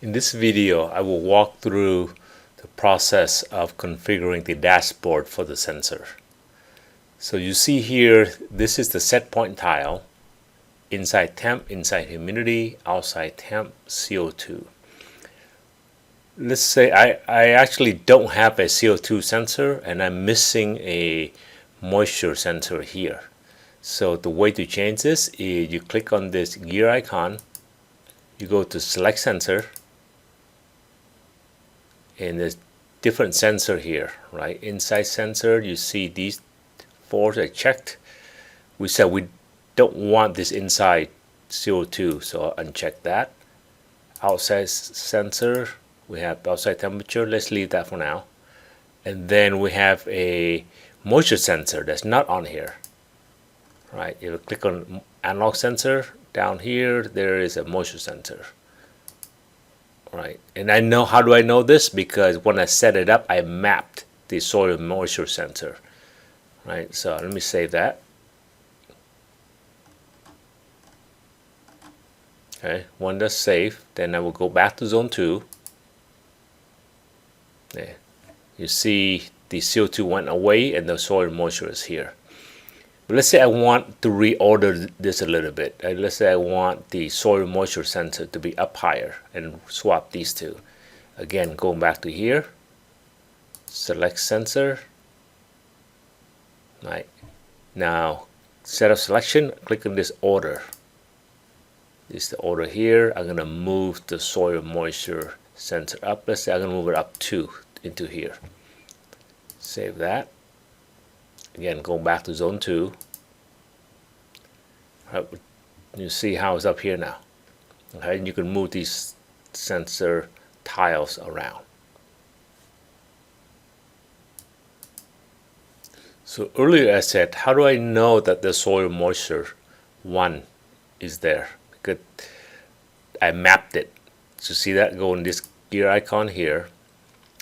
In this video, I will walk through the process of configuring the dashboard for the sensor. So you see here, this is the set point tile. Inside temp, inside humidity, outside temp, CO2. Let's say I actually don't have a CO2 sensor and I'm missing a moisture sensor here. So the way to change this is you click on this gear icon, you go to select sensor, and there's different sensor here, right? Inside sensor, you see these four are checked. We said we don't want this inside CO2, so I'll uncheck that. Outside sensor, we have outside temperature. Let's leave that for now. And then we have a moisture sensor that's not on here, right? If you click on analog sensor, down here there is a moisture sensor, right? And I know, how do I know this? Because when I set it up, I mapped the soil moisture sensor, right? So let me save that. Okay, when that's saved, then I will go back to zone 2. There. You see the CO2 went away and the soil moisture is here. But let's say I want to reorder this a little bit. Let's say I want the soil moisture sensor to be up higher and swap these two. Again, going back to here, select sensor. Right. Now, set of selection, click on this order. This is the order here. I'm going to move the soil moisture sensor up. Let's say I'm going to move it up 2 into here. Save that. Again, go back to zone 2. Right, you see how it's up here now. Okay, and you can move these sensor tiles around. So earlier I said, how do I know that the soil moisture 1 is there? Because I mapped it. So see that? Go in this gear icon here,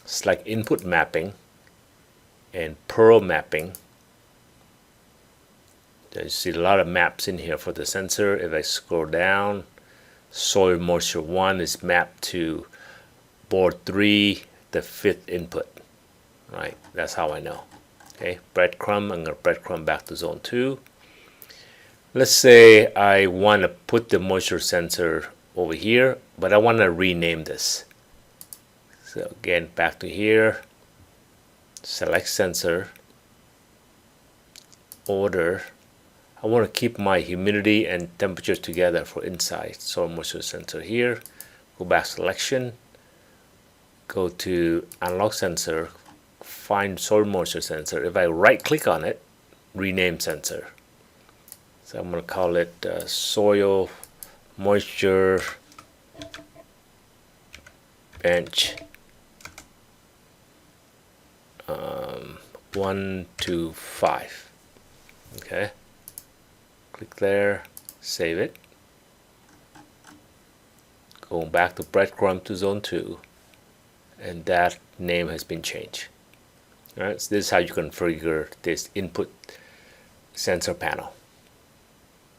select input mapping and Pearl mapping. You see a lot of maps in here for the sensor. If I scroll down, soil moisture 1 is mapped to board 3, the 5th input. Right, that's how I know. Okay, breadcrumb, I'm going to breadcrumb back to zone 2. Let's say I want to put the moisture sensor over here, but I want to rename this. So again, back to here, select sensor, order. I want to keep my humidity and temperature together for inside soil moisture sensor here. Go back selection, go to analog sensor, find soil moisture sensor. If I right click on it, rename sensor. So I'm going to call it soil moisture bench 1 to 5. Okay. Click there, save it. Go back to breadcrumb to zone 2, and that name has been changed. All right, so this is how you configure this input sensor panel.